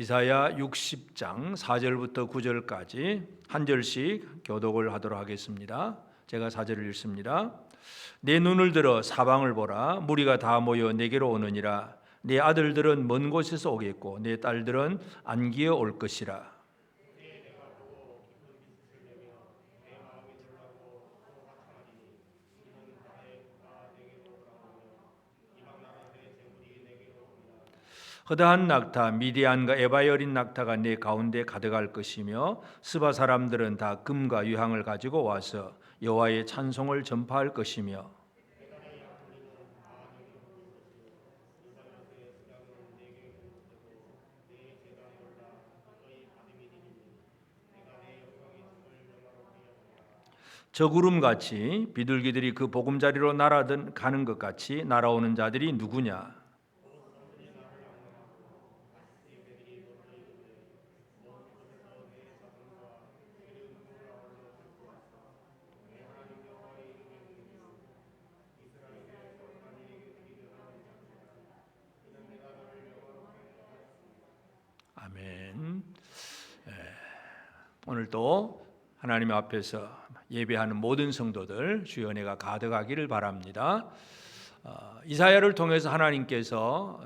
이사야 60장 4절부터 9절까지 한 절씩 교독을 하도록 하겠습니다. 제가 4절을 읽습니다. 내 눈을 들어 사방을 보라. 무리가 다 모여 내게로 오느니라. 내 아들들은 먼 곳에서 오겠고 내 딸들은 안기어 올 것이라. 허다한 낙타 미디안과 에바의 어린 낙타가 내 가운데 가득할 것이며 스바 사람들은 다 금과 유향을 가지고 와서 여호와의 찬송을 전파할 것이며 저구름같이 비둘기들이 그 보금자리로 가는 것 같이 날아오는 자들이 누구냐? 아멘. 오늘도 하나님 앞에서 예배하는 모든 성도들 주의 은혜가 가득하기를 바랍니다. 이사야를 통해서 하나님께서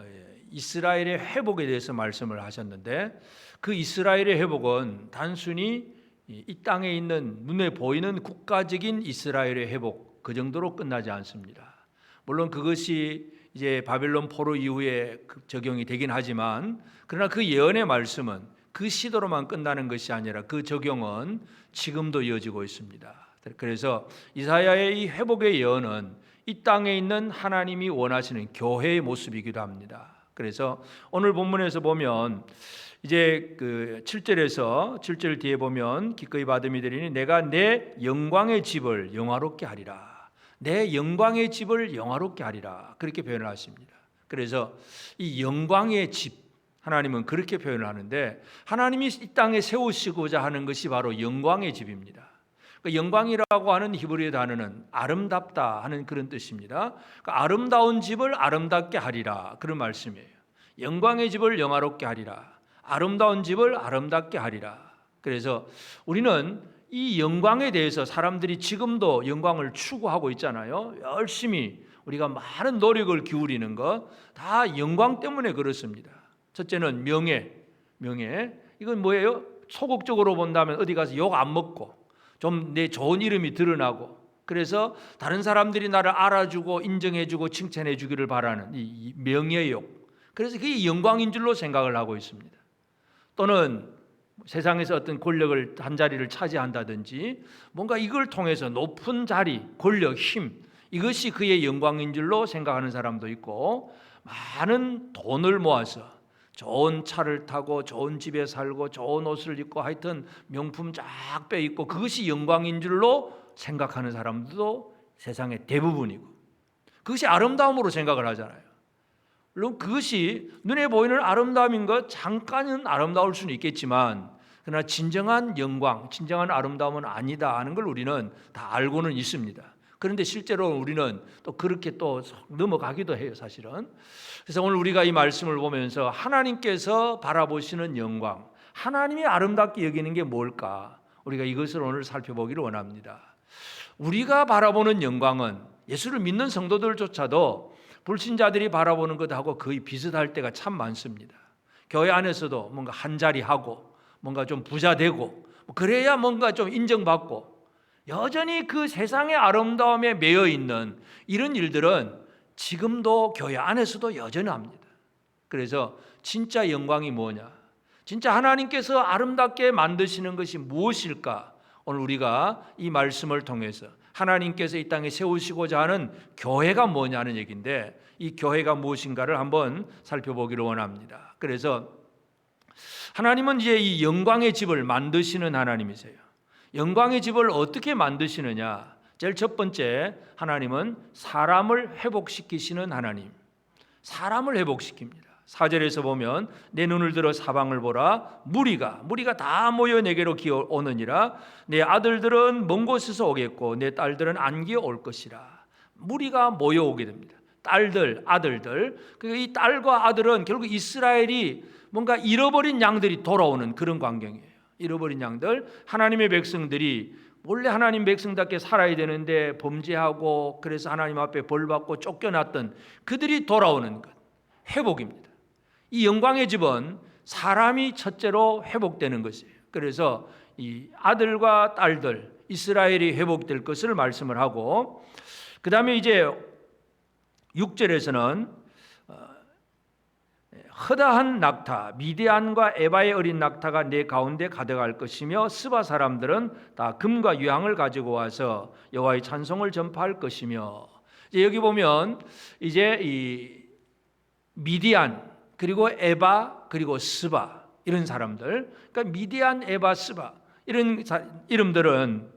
이스라엘의 회복에 대해서 말씀을 하셨는데 그 이스라엘의 회복은 단순히 이 땅에 있는 눈에 보이는 국가적인 이스라엘의 회복 그 정도로 끝나지 않습니다. 물론 그것이 이제 바벨론 포로 이후에 적용이 되긴 하지만 그러나 그 예언의 말씀은 그 시도로만 끝나는 것이 아니라 그 적용은 지금도 이어지고 있습니다. 그래서 이사야의 이 회복의 예언은 이 땅에 있는 하나님이 원하시는 교회의 모습이기도 합니다. 그래서 오늘 본문에서 보면 이제 그 7절 뒤에 보면 기꺼이 받음이 되리니 내가 내 영광의 집을 영화롭게 하리라. 내 영광의 집을 영화롭게 하리라. 그렇게 표현을 하십니다. 그래서 이 영광의 집 하나님은 그렇게 표현을 하는데 하나님이 이 땅에 세우시고자 하는 것이 바로 영광의 집입니다. 영광이라고 하는 히브리 단어는 아름답다 하는 그런 뜻입니다. 아름다운 집을 아름답게 하리라 그런 말씀이에요. 영광의 집을 영화롭게 하리라. 아름다운 집을 아름답게 하리라. 그래서 우리는 이 영광에 대해서 사람들이 지금도 영광을 추구하고 있잖아요. 열심히 우리가 많은 노력을 기울이는 것 다 영광 때문에 그렇습니다. 첫째는 명예. 이건 뭐예요? 소극적으로 본다면 어디 가서 욕 안 먹고 좀 내 좋은 이름이 드러나고 그래서 다른 사람들이 나를 알아주고 인정해주고 칭찬해주기를 바라는 이 명예욕. 그래서 그게 영광인 줄로 생각을 하고 있습니다. 또는 세상에서 어떤 권력을 한 자리를 차지한다든지 뭔가 이걸 통해서 높은 자리, 권력, 힘 이것이 그의 영광인 줄로 생각하는 사람도 있고 많은 돈을 모아서 좋은 차를 타고 좋은 집에 살고 좋은 옷을 입고 하여튼 명품 쫙 빼입고 그것이 영광인 줄로 생각하는 사람들도 세상의 대부분이고 그것이 아름다움으로 생각을 하잖아요. 물론 그것이 눈에 보이는 아름다움인 것 잠깐은 아름다울 수는 있겠지만 그러나 진정한 영광, 진정한 아름다움은 아니다 하는 걸 우리는 다 알고는 있습니다. 그런데 실제로 우리는 또 그렇게 또 넘어가기도 해요, 사실은. 그래서 오늘 우리가 이 말씀을 보면서 하나님께서 바라보시는 영광, 하나님이 아름답게 여기는 게 뭘까? 우리가 이것을 오늘 살펴보기를 원합니다. 우리가 바라보는 영광은 예수를 믿는 성도들조차도 불신자들이 바라보는 것하고 거의 비슷할 때가 참 많습니다. 교회 안에서도 뭔가 한 자리 하고 뭔가 좀 부자 되고 그래야 뭔가 좀 인정받고 여전히 그 세상의 아름다움에 매여 있는 이런 일들은 지금도 교회 안에서도 여전히 합니다. 그래서 진짜 영광이 뭐냐? 진짜 하나님께서 아름답게 만드시는 것이 무엇일까? 오늘 우리가 이 말씀을 통해서 하나님께서 이 땅에 세우시고자 하는 교회가 뭐냐는 얘기인데 이 교회가 무엇인가를 한번 살펴보기를 원합니다. 그래서 하나님은 이제 이 영광의 집을 만드시는 하나님이세요. 영광의 집을 어떻게 만드시느냐? 제일 첫 번째 하나님은 사람을 회복시키시는 하나님. 사람을 회복시킵니다. 4절에서 보면 내 눈을 들어 사방을 보라. 무리가 다 모여 내게로 기어오느니라. 내 아들들은 먼 곳에서 오겠고 내 딸들은 안기어 올 것이라. 무리가 모여오게 됩니다. 딸들, 아들들. 이 딸과 아들은 결국 이스라엘이 뭔가 잃어버린 양들이 돌아오는 그런 광경이에요. 잃어버린 양들, 하나님의 백성들이 원래 하나님 백성답게 살아야 되는데 범죄하고 그래서 하나님 앞에 벌받고 쫓겨났던 그들이 돌아오는 것, 회복입니다. 이 영광의 집은 사람이 첫째로 회복되는 것이에요. 그래서 이 아들과 딸들 이스라엘이 회복될 것을 말씀을 하고, 그 다음에 이제 6절에서는 허다한 낙타 미디안과 에바의 어린 낙타가 내 가운데 가득할 것이며 스바 사람들은 다 금과 유향을 가지고 와서 여호와의 찬송을 전파할 것이며, 이제 여기 보면 이제 이 미디안 그리고 에바 그리고 스바 이런 사람들, 그러니까 미디안, 에바, 스바 이런 이름들은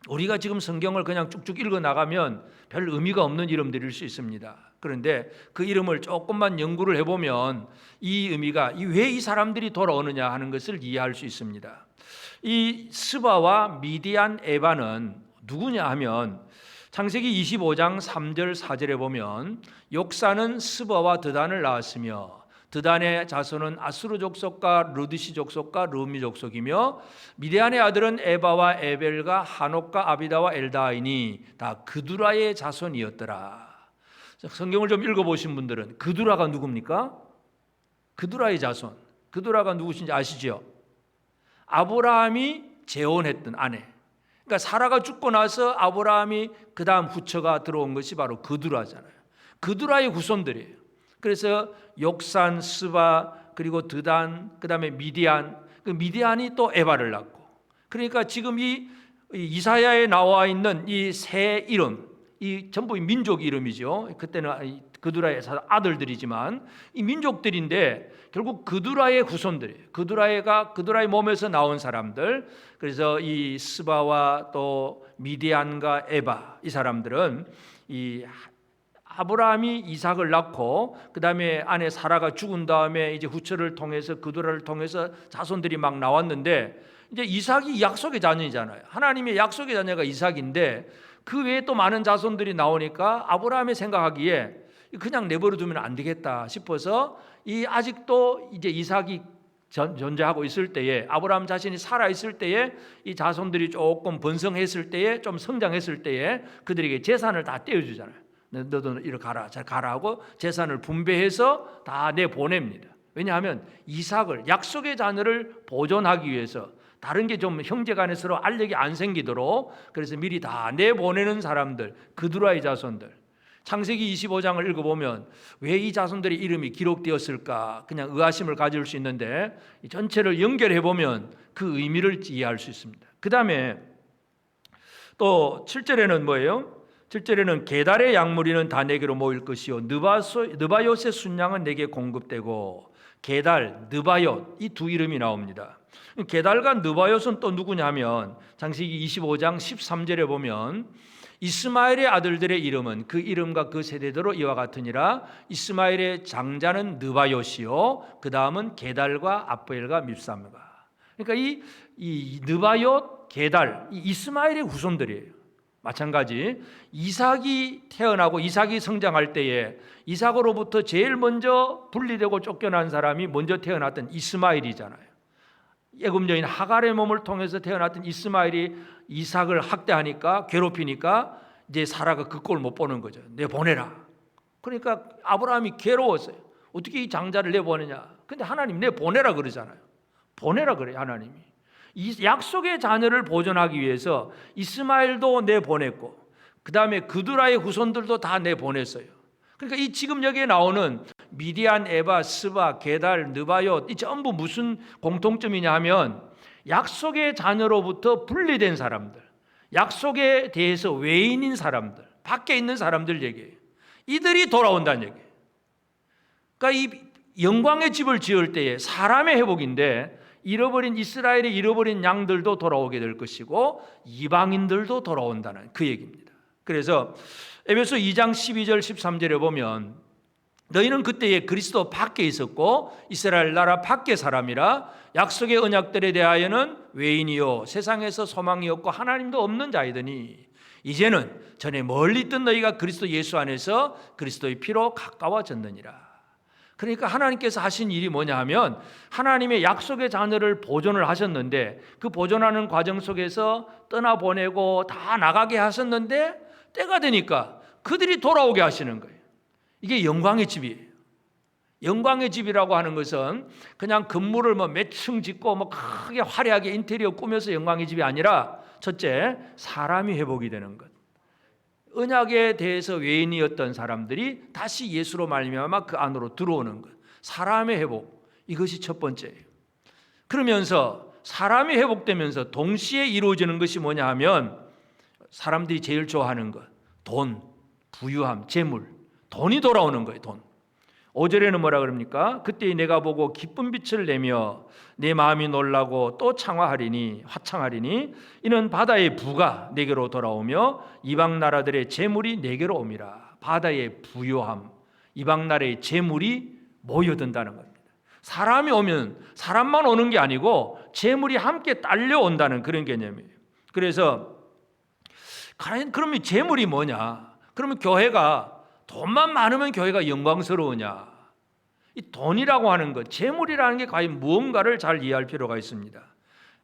우리가 지금 성경을 그냥 쭉쭉 읽어 나가면 별 의미가 없는 이름들일 수 있습니다. 그런데 그 이름을 조금만 연구를 해보면 이 의미가 왜 이 사람들이 돌아오느냐 하는 것을 이해할 수 있습니다. 이 스바와 미디안, 에바는 누구냐 하면 창세기 25장 3절 4절에 보면 욕사는 스바와 드단을 낳았으며 드단의 자손은 아수르 족속과 르드시 족속과 르미 족속이며 미디안의 아들은 에바와 에벨과 하녹과 아비다와 엘다이니 다 그두라의 자손이었더라. 성경을 좀 읽어보신 분들은 그두라가 누굽니까? 그두라의 자손. 그두라가 누구신지 아시죠? 아브라함이 재혼했던 아내. 그러니까 사라가 죽고 나서 아브라함이 그 다음 후처가 들어온 것이 바로 그두라잖아요. 그두라의 후손들이에요. 그래서 욕산, 스바, 그리고 드단, 그 다음에 미디안, 그 미디안이 또 에바를 낳고, 그러니까 지금 이 이사야에 나와 있는 이 세 이름, 이 전부 민족 이름이죠. 그때는 그두라의 아들들이지만 이 민족들인데 결국 그두라의 후손들이에요. 그두라의 몸에서 나온 사람들. 그래서 이 스바와 또 미디안과 에바 이 사람들은 이 아브라함이 이삭을 낳고 그 다음에 아내 사라가 죽은 다음에 이제 후처를 통해서 그두라를 통해서 자손들이 막 나왔는데, 이제 이삭이 약속의 자녀이잖아요. 하나님의 약속의 자녀가 이삭인데 그 외에 또 많은 자손들이 나오니까 아브라함이 생각하기에 그냥 내버려 두면 안 되겠다 싶어서 이 아직도 이제 이삭이 존재하고 있을 때에, 아브라함 자신이 살아 있을 때에 이 자손들이 조금 번성했을 때에, 좀 성장했을 때에 그들에게 재산을 다 떼어주잖아요. 너도 이리 가라, 잘 가라 하고 재산을 분배해서 다 내보냅니다. 왜냐하면 이삭을, 약속의 자녀를 보존하기 위해서 다른 게 좀 형제간에 서로 알력이 안 생기도록 그래서 미리 다 내보내는 사람들, 그두라의 자손들. 창세기 25장을 읽어보면 왜 이 자손들의 이름이 기록되었을까 그냥 의아심을 가질 수 있는데 전체를 연결해보면 그 의미를 이해할 수 있습니다. 그 다음에 또 7절에는 뭐예요? 7절에는 게달의 양무리는 다 내게로 모일 것이요 느바요의 순양은 내게 공급되고, 게달, 느바요 이 두 이름이 나옵니다. 게달과 느바요는 또 누구냐 하면 창세기 25장 13절에 보면 이스마엘의 아들들의 이름은 그 이름과 그 세대대로 이와 같으니라. 이스마엘의 장자는 느바요시요 그 다음은 게달과 아프엘과 밉삼가. 그러니까 이 느바요, 게달, 이 이스마엘의 후손들이에요. 마찬가지 이삭이 태어나고 이삭이 성장할 때에 이삭으로부터 제일 먼저 분리되고 쫓겨난 사람이 먼저 태어났던 이스마엘이잖아요. 애굽 여인 하갈의 몸을 통해서 태어났던 이스마엘이 이삭을 학대하니까, 괴롭히니까 이제 사라가 그 꼴 못 보는 거죠. 내보내라. 그러니까 아브라함이 괴로웠어요. 어떻게 이 장자를 내보내냐. 근데 하나님 내보내라 그러잖아요. 보내라 그래요, 하나님이. 이 약속의 자녀를 보존하기 위해서 이스마엘도 내보냈고 그 다음에 그두라의 후손들도 다 내보냈어요. 그러니까 이 지금 여기에 나오는 미디안, 에바, 스바, 게달, 느바요 이 전부 무슨 공통점이냐 하면 약속의 자녀로부터 분리된 사람들, 약속에 대해서 외인인 사람들, 밖에 있는 사람들 얘기예요. 이들이 돌아온다는 얘기예요. 그러니까 이 영광의 집을 지을 때에 사람의 회복인데 이스라엘의 잃어버린 양들도 돌아오게 될 것이고 이방인들도 돌아온다는 그 얘기입니다. 그래서 에베소 2장 12절 13절에 보면 너희는 그때에 그리스도 밖에 있었고 이스라엘 나라 밖의 사람이라 약속의 언약들에 대하여는 외인이요 세상에서 소망이 없고 하나님도 없는 자이더니 이제는 전에 멀리 있던 너희가 그리스도 예수 안에서 그리스도의 피로 가까워졌느니라. 그러니까 하나님께서 하신 일이 뭐냐 하면 하나님의 약속의 자녀를 보존을 하셨는데 그 보존하는 과정 속에서 떠나보내고 다 나가게 하셨는데 때가 되니까 그들이 돌아오게 하시는 거예요. 이게 영광의 집이에요. 영광의 집이라고 하는 것은 그냥 건물을 몇 층 짓고 크게 화려하게 인테리어 꾸며서 영광의 집이 아니라 첫째, 사람이 회복이 되는 것. 언약에 대해서 외인이었던 사람들이 다시 예수로 말미암아 그 안으로 들어오는 것. 사람의 회복, 이것이 첫 번째예요. 그러면서 사람이 회복되면서 동시에 이루어지는 것이 뭐냐 하면 사람들이 제일 좋아하는 것, 돈, 부유함, 재물, 돈이 돌아오는 거예요. 돈. 5절에는 뭐라 그럽니까? 그때 내가 보고 기쁜 빛을 내며 내 마음이 놀라고 또 화창하리니 이는 바다의 부가 내게로 돌아오며 이방 나라들의 재물이 내게로 옴이라. 바다의 부요함, 이방 나라의 재물이 모여든다는 겁니다. 사람이 오면 사람만 오는 게 아니고 재물이 함께 딸려온다는 그런 개념이에요. 그래서 그러면 재물이 뭐냐? 그러면 교회가 돈만 많으면 교회가 영광스러우냐? 이 돈이라고 하는 것, 재물이라는 게 과연 무언가를 잘 이해할 필요가 있습니다.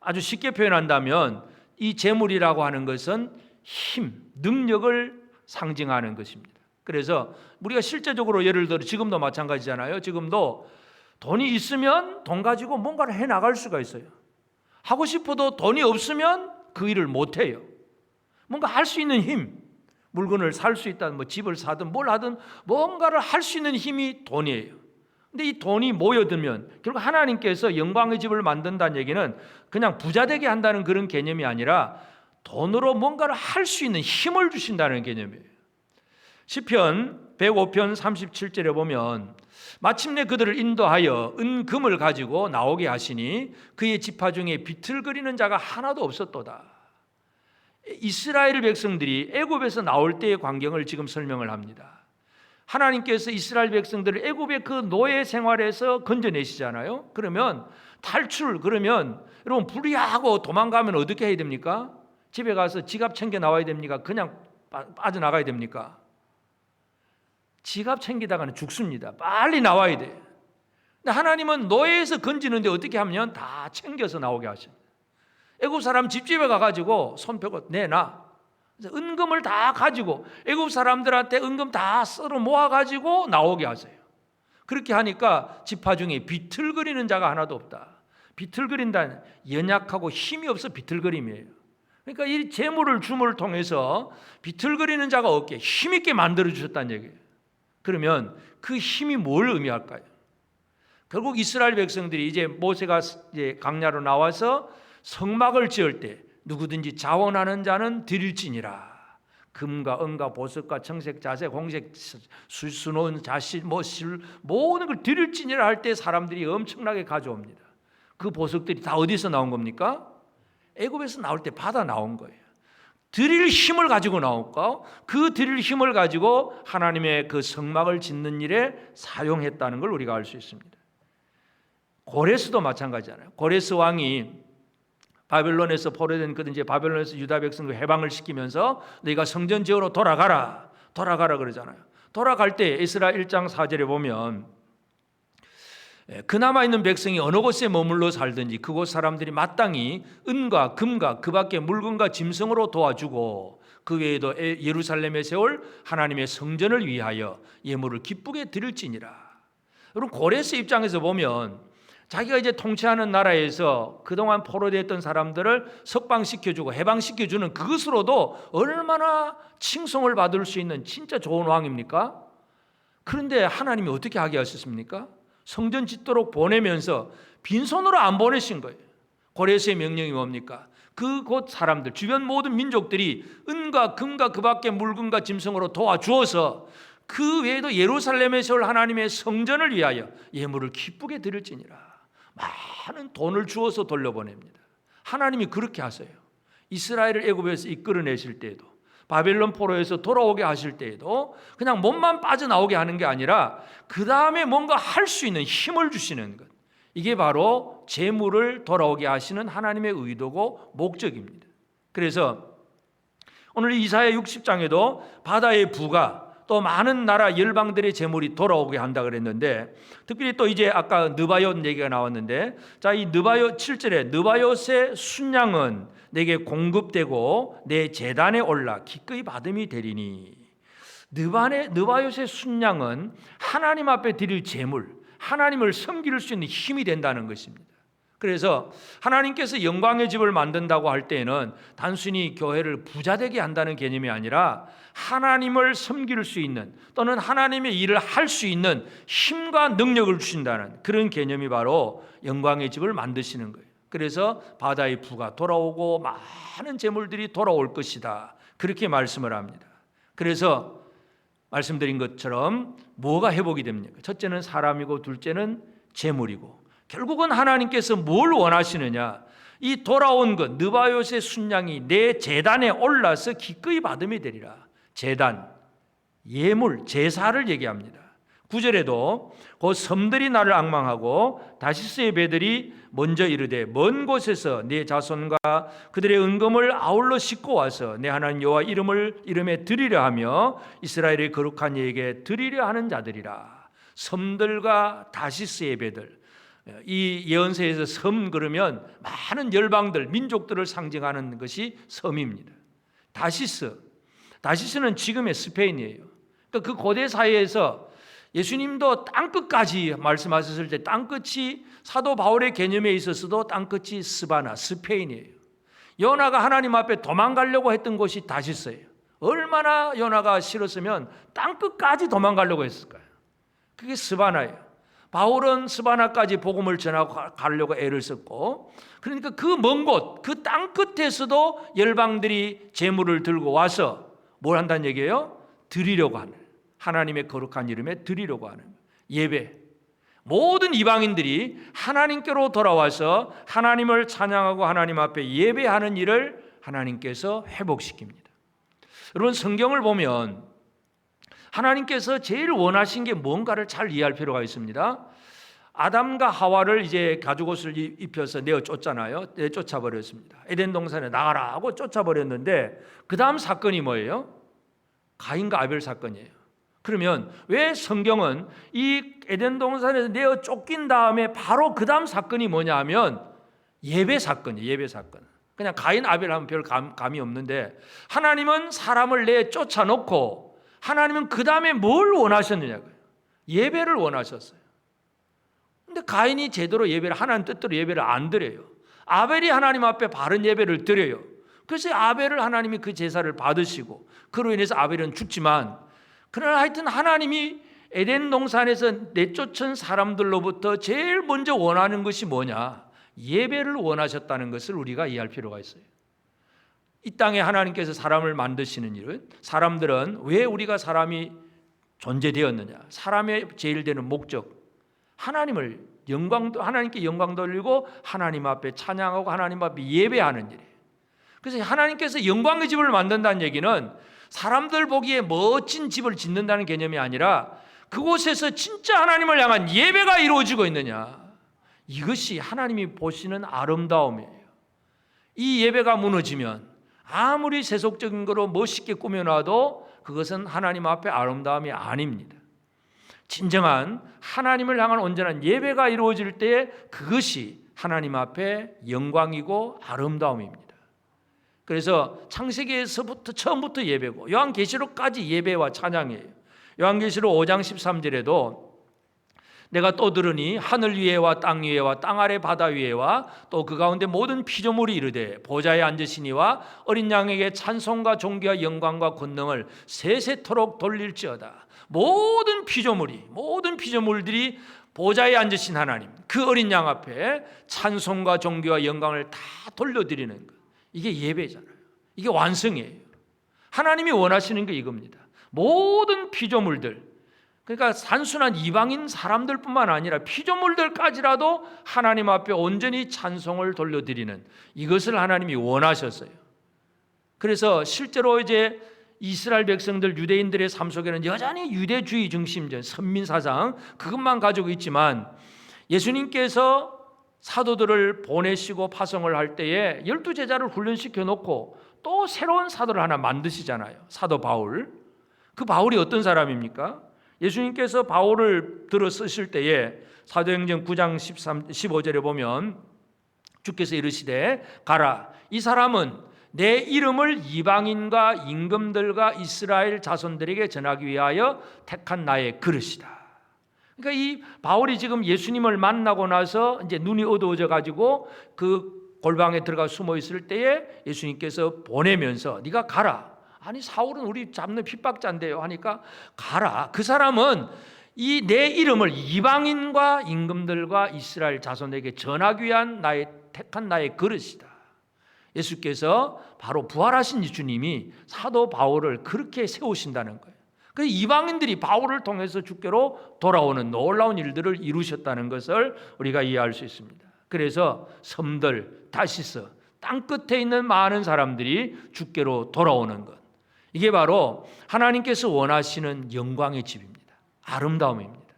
아주 쉽게 표현한다면 이 재물이라고 하는 것은 힘, 능력을 상징하는 것입니다. 그래서 우리가 실제적으로 예를 들어 지금도 마찬가지잖아요. 지금도 돈이 있으면 돈 가지고 뭔가를 해나갈 수가 있어요. 하고 싶어도 돈이 없으면 그 일을 못해요. 뭔가 할 수 있는 힘, 물건을 살 수 있다든 집을 사든 뭘 하든 뭔가를 할 수 있는 힘이 돈이에요. 근데 이 돈이 모여들면 결국 하나님께서 영광의 집을 만든다는 얘기는 그냥 부자 되게 한다는 그런 개념이 아니라 돈으로 뭔가를 할 수 있는 힘을 주신다는 개념이에요. 시편 105편 37절에 보면 마침내 그들을 인도하여 은금을 가지고 나오게 하시니 그의 지파 중에 비틀거리는 자가 하나도 없었도다. 이스라엘 백성들이 애굽에서 나올 때의 광경을 지금 설명을 합니다. 하나님께서 이스라엘 백성들을 애굽의 그 노예 생활에서 건져내시잖아요. 그러면 그러면 여러분 불의하고 도망가면 어떻게 해야 됩니까? 집에 가서 지갑 챙겨 나와야 됩니까? 그냥 빠져나가야 됩니까? 지갑 챙기다가는 죽습니다. 빨리 나와야 돼. 근데 하나님은 노예에서 건지는데 어떻게 하면 다 챙겨서 나오게 하십니다. 애굽 사람 집집에 가가지고 손 펴고 내놔. 은금을 다 가지고 애굽 사람들한테 은금 다 썰어 모아가지고 나오게 하세요. 그렇게 하니까 지파 중에 비틀거리는 자가 하나도 없다. 비틀거린다는 연약하고 힘이 없어 비틀거림이에요. 그러니까 이 재물을 줌을 통해서 비틀거리는 자가 없게 힘있게 만들어주셨다는 얘기예요. 그러면 그 힘이 뭘 의미할까요? 결국 이스라엘 백성들이 이제 모세가 이제 강야로 나와서 성막을 지을 때 누구든지 자원하는 자는 드릴지니라. 금과 은과 보석과 청색, 자색, 홍색, 수놓은 자실, 모든 걸 드릴지니라 할 때 사람들이 엄청나게 가져옵니다. 그 보석들이 다 어디서 나온 겁니까? 애굽에서 나올 때 받아 나온 거예요. 드릴 힘을 가지고 나올까? 그 드릴 힘을 가지고 하나님의 그 성막을 짓는 일에 사용했다는 걸 우리가 알 수 있습니다. 고레스도 마찬가지잖아요. 고레스 왕이 바벨론에서 포로된 이제 바벨론에서 유다 백성을 해방을 시키면서 너희가 성전 지으러 돌아가라 그러잖아요. 돌아갈 때 에스라 1장 4절에 보면 그나마 있는 백성이 어느 곳에 머물러 살든지 그곳 사람들이 마땅히 은과 금과 그 밖에 물건과 짐승으로 도와주고 그 외에도 예루살렘에 세울 하나님의 성전을 위하여 예물을 기쁘게 드릴지니라. 여러분 고레스 입장에서 보면 자기가 이제 통치하는 나라에서 그동안 포로되었던 사람들을 석방시켜주고 해방시켜주는 그것으로도 얼마나 칭송을 받을 수 있는 진짜 좋은 왕입니까? 그런데 하나님이 어떻게 하게 하셨습니까? 성전 짓도록 보내면서 빈손으로 안 보내신 거예요. 고레스의 명령이 뭡니까? 그곳 사람들 주변 모든 민족들이 은과 금과 그 밖에 물건과 짐승으로 도와주어서 그 외에도 예루살렘에 세울 하나님의 성전을 위하여 예물을 기쁘게 드릴지니라. 많은 돈을 주어서 돌려보냅니다. 하나님이 그렇게 하세요. 이스라엘을 애굽에서 이끌어내실 때에도 바벨론 포로에서 돌아오게 하실 때에도 그냥 몸만 빠져나오게 하는 게 아니라 그 다음에 뭔가 할 수 있는 힘을 주시는 것, 이게 바로 재물을 돌아오게 하시는 하나님의 의도고 목적입니다. 그래서 오늘 이사야 60장에도 바다의 부가 또 많은 나라 열방들의 재물이 돌아오게 한다 그랬는데, 특별히 또 이제 아까 느바옅 얘기가 나왔는데, 자, 이 느바옅 7절에 느바옅의 순양은 내게 공급되고 내 제단에 올라 기꺼이 받음이 되리니. 느바옅의 순양은 하나님 앞에 드릴 재물, 하나님을 섬길 수 있는 힘이 된다는 것입니다. 그래서 하나님께서 영광의 집을 만든다고 할 때에는 단순히 교회를 부자되게 한다는 개념이 아니라 하나님을 섬길 수 있는, 또는 하나님의 일을 할 수 있는 힘과 능력을 주신다는 그런 개념이 바로 영광의 집을 만드시는 거예요. 그래서 바다의 부가 돌아오고 많은 재물들이 돌아올 것이다, 그렇게 말씀을 합니다. 그래서 말씀드린 것처럼 뭐가 회복이 됩니까? 첫째는 사람이고, 둘째는 재물이고, 결국은 하나님께서 뭘 원하시느냐? 이 돌아온 것, 느바옅의 순양이 내 제단에 올라서 기꺼이 받음이 되리라. 제단, 예물, 제사를 얘기합니다. 9절에도 그 섬들이 나를 앙망하고 다시스의 배들이 먼저 이르되 먼 곳에서 네 자손과 그들의 은금을 아울러 싣고 와서 내 하나님 여호와 이름에 드리려 하며 이스라엘의 거룩한 이에게 드리려 하는 자들이라. 섬들과 다시스의 배들, 이 예언서에서 섬 그러면 많은 열방들, 민족들을 상징하는 것이 섬입니다. 다시스는 지금의 스페인이에요. 그러니까 그 고대 사회에서 예수님도 땅끝까지 말씀하셨을 때 땅끝이 사도 바울의 개념에 있어서도 땅끝이 스페인이에요. 요나가 하나님 앞에 도망가려고 했던 곳이 다시스예요. 얼마나 요나가 싫었으면 땅끝까지 도망가려고 했을까요? 그게 스바나예요. 바울은 스바나까지 복음을 전하고 가려고 애를 썼고, 그러니까 그 먼 곳, 그 땅끝에서도 열방들이 재물을 들고 와서 뭘 한다는 얘기예요? 드리려고 하는, 하나님의 거룩한 이름에 드리려고 하는 예배. 모든 이방인들이 하나님께로 돌아와서 하나님을 찬양하고 하나님 앞에 예배하는 일을 하나님께서 회복시킵니다. 여러분, 성경을 보면 하나님께서 제일 원하신 게 뭔가를 잘 이해할 필요가 있습니다. 아담과 하와를 이제 가죽옷을 입혀서 내쫓잖아요. 내쫓아버렸습니다. 에덴 동산에 나가라 하고 쫓아버렸는데, 그 다음 사건이 뭐예요? 가인과 아벨 사건이에요. 그러면 왜 성경은 이 에덴 동산에서 내어 쫓긴 다음에 바로 그 다음 사건이 뭐냐 하면 예배 사건이에요. 예배 사건. 그냥 가인 아벨 하면 별 감이 없는데, 하나님은 사람을 내쫓아놓고 하나님은 그 다음에 뭘 원하셨느냐고요. 예배를 원하셨어요. 근데 가인이 제대로 예배를, 하나님 뜻대로 예배를 안 드려요. 아벨이 하나님 앞에 바른 예배를 드려요. 그래서 아벨을 하나님이 그 제사를 받으시고, 그로 인해서 아벨은 죽지만, 그러나 하여튼 하나님이 에덴 동산에서 내쫓은 사람들로부터 제일 먼저 원하는 것이 뭐냐? 예배를 원하셨다는 것을 우리가 이해할 필요가 있어요. 이 땅에 하나님께서 사람을 만드시는 일은, 사람들은 왜 우리가 사람이 존재되었느냐? 사람의 제일 되는 목적, 하나님께 영광 돌리고 하나님 앞에 찬양하고 하나님 앞에 예배하는 일이에요. 그래서 하나님께서 영광의 집을 만든다는 얘기는 사람들 보기에 멋진 집을 짓는다는 개념이 아니라 그곳에서 진짜 하나님을 향한 예배가 이루어지고 있느냐, 이것이 하나님이 보시는 아름다움이에요. 이 예배가 무너지면 아무리 세속적인 거로 멋있게 꾸며놔도 그것은 하나님 앞에 아름다움이 아닙니다. 진정한 하나님을 향한 온전한 예배가 이루어질 때 그것이 하나님 앞에 영광이고 아름다움입니다. 그래서 창세기에서부터 처음부터 예배고, 요한계시록까지 예배와 찬양이에요. 요한계시록 5장 13절에도 내가 또 들으니 하늘 위에와 땅 위에와 땅 아래 바다 위에와 또 그 가운데 모든 피조물이 이르되 보좌에 앉으시니와 어린 양에게 찬송과 존귀와 영광과 권능을 세세토록 돌릴지어다. 모든 피조물들이 보좌에 앉으신 하나님, 그 어린 양 앞에 찬송과 존귀와 영광을 다 돌려드리는 것, 이게 예배잖아요. 이게 완성이에요. 하나님이 원하시는 게 이겁니다. 모든 피조물들, 그러니까 단순한 이방인 사람들뿐만 아니라 피조물들까지라도 하나님 앞에 온전히 찬송을 돌려드리는, 이것을 하나님이 원하셨어요. 그래서 실제로 이제 이스라엘 백성들, 유대인들의 삶 속에는 여전히 유대주의 중심적 선민 사상, 그것만 가지고 있지만, 예수님께서 사도들을 보내시고 파송을 할 때에 12제자를 훈련시켜 놓고 또 새로운 사도를 하나 만드시잖아요. 사도 바울. 그 바울이 어떤 사람입니까? 예수님께서 바울을 들어 쓰실 때에 사도행전 9장 15절에 보면 주께서 이르시되 가라, 이 사람은 내 이름을 이방인과 임금들과 이스라엘 자손들에게 전하기 위하여 택한 나의 그릇이다. 그러니까 이 바울이 지금 예수님을 만나고 나서 이제 눈이 어두워져 가지고 그 골방에 들어가 숨어 있을 때에 예수님께서 보내면서 네가 가라. 아니 사울은 우리 잡는 핍박자인데요 하니까 가라. 그 사람은 이 내 이름을 이방인과 임금들과 이스라엘 자손에게 전하기 위한 나의 택한 나의 그릇이다. 예수께서 바로 부활하신 주님이 사도 바울을 그렇게 세우신다는 거예요. 그 이방인들이 바울을 통해서 주께로 돌아오는 놀라운 일들을 이루셨다는 것을 우리가 이해할 수 있습니다. 그래서 섬들, 다시스, 땅 끝에 있는 많은 사람들이 주께로 돌아오는 것, 이게 바로 하나님께서 원하시는 영광의 집입니다. 아름다움입니다.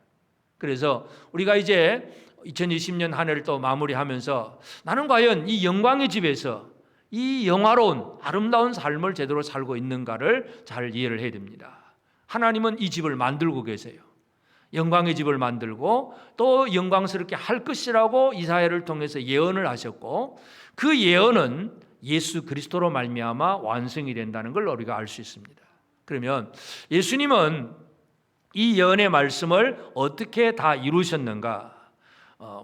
그래서 우리가 이제 2020년 한 해를 또 마무리하면서 나는 과연 이 영광의 집에서 이 영화로운 아름다운 삶을 제대로 살고 있는가를 잘 이해를 해야 됩니다. 하나님은 이 집을 만들고 계세요. 영광의 집을 만들고 또 영광스럽게 할 것이라고 이사야를 통해서 예언을 하셨고, 그 예언은 예수 그리스도로 말미암아 완성이 된다는 걸 우리가 알 수 있습니다. 그러면 예수님은 이 예언의 말씀을 어떻게 다 이루셨는가?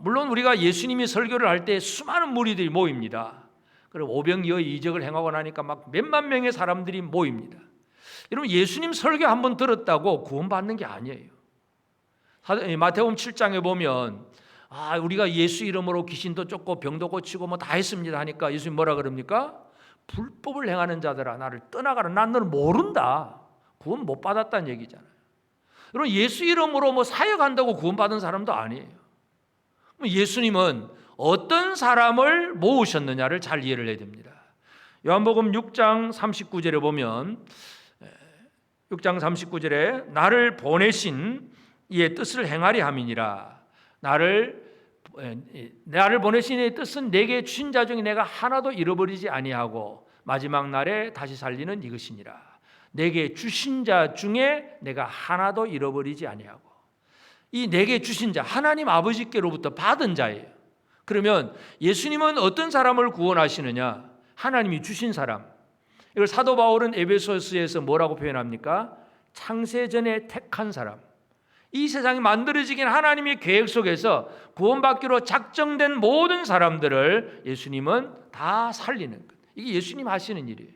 물론 우리가 예수님이 설교를 할 때 수많은 무리들이 모입니다. 그리고 오병이어 이적을 행하고 나니까 막 몇만 명의 사람들이 모입니다. 여러분, 예수님 설교 한번 들었다고 구원받는 게 아니에요. 마태복음 7장에 보면 우리가 예수 이름으로 귀신도 쫓고 병도 고치고 뭐 다 했습니다 하니까 예수님 뭐라 그럽니까? 불법을 행하는 자들아 나를 떠나가라. 난 너를 모른다. 구원 못 받았다는 얘기잖아요. 여러분, 예수 이름으로 뭐 사역한다고 구원받은 사람도 아니에요. 예수님은 어떤 사람을 모으셨느냐를 잘 이해를 해야 됩니다. 요한복음 6장 39절에 보면 6장 39절에 나를 보내신 이의 뜻을 행하리 함이니라. 나를 보내신 이의 뜻은 내게 주신 자 중에 내가 하나도 잃어버리지 아니하고 마지막 날에 다시 살리는 이것이니라. 내게 주신 자 중에 내가 하나도 잃어버리지 아니하고, 이 내게 주신 자, 하나님 아버지께로부터 받은 자예요. 그러면 예수님은 어떤 사람을 구원하시느냐? 하나님이 주신 사람. 이걸 사도 바울은 에베소서에서 뭐라고 표현합니까? 창세전에 택한 사람. 이 세상이 만들어지긴 하나님의 계획 속에서 구원받기로 작정된 모든 사람들을 예수님은 다 살리는 것. 이게 예수님 하시는 일이에요.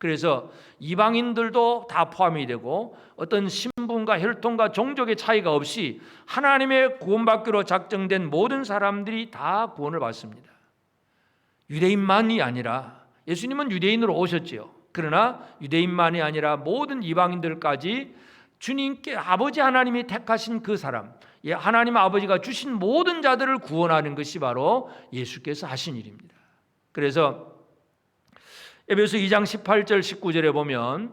그래서 이방인들도 다 포함이 되고 어떤 신분과 혈통과 종족의 차이가 없이 하나님의 구원받기로 작정된 모든 사람들이 다 구원을 받습니다. 유대인만이 아니라, 예수님은 유대인으로 오셨지요. 그러나 유대인만이 아니라 모든 이방인들까지 주님께 아버지 하나님이 택하신 그 사람, 하나님 아버지가 주신 모든 자들을 구원하는 것이 바로 예수께서 하신 일입니다. 그래서 에베소 2장 18절 19절에 보면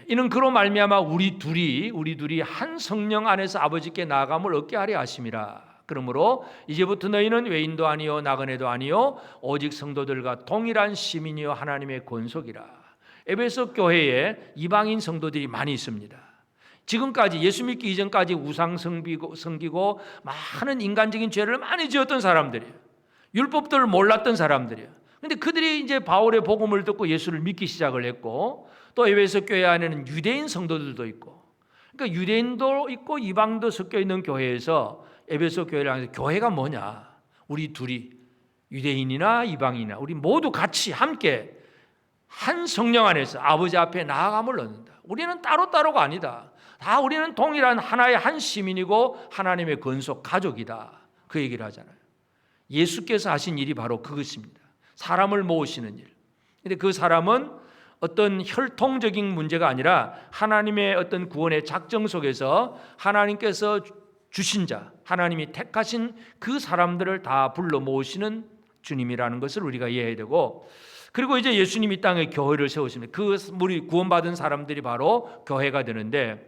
이는 그로 말미암아 우리 둘이 한 성령 안에서 아버지께 나아감을 얻게 하려 하심이라. 그러므로 이제부터 너희는 외인도 아니요 나그네도 아니요 오직 성도들과 동일한 시민이요 하나님의 권속이라. 에베소 교회에 이방인 성도들이 많이 있습니다. 지금까지 예수 믿기 이전까지 우상 섬기고 많은 인간적인 죄를 많이 지었던 사람들이에요. 율법들을 몰랐던 사람들이에요. 근데 그들이 이제 바울의 복음을 듣고 예수를 믿기 시작을 했고, 또 에베소 교회 안에는 유대인 성도들도 있고, 그러니까 유대인도 있고 이방도 섞여 있는 교회에서 에베소 교회를 하면서 교회가 뭐냐? 우리 둘이 유대인이나 이방인이나 우리 모두 같이 함께 한 성령 안에서 아버지 앞에 나아감을 얻는다. 우리는 따로따로가 아니다. 다 우리는 동일한 하나의 한 시민이고 하나님의 권속 가족이다. 그 얘기를 하잖아요. 예수께서 하신 일이 바로 그것입니다. 사람을 모으시는 일. 근데 그 사람은 어떤 혈통적인 문제가 아니라 하나님의 어떤 구원의 작정 속에서 하나님께서 주신 자, 하나님이 택하신 그 사람들을 다 불러 모으시는 주님이라는 것을 우리가 이해해야 되고, 그리고 이제 예수님이 땅에 교회를 세우십니다. 그 우리 구원받은 사람들이 바로 교회가 되는데,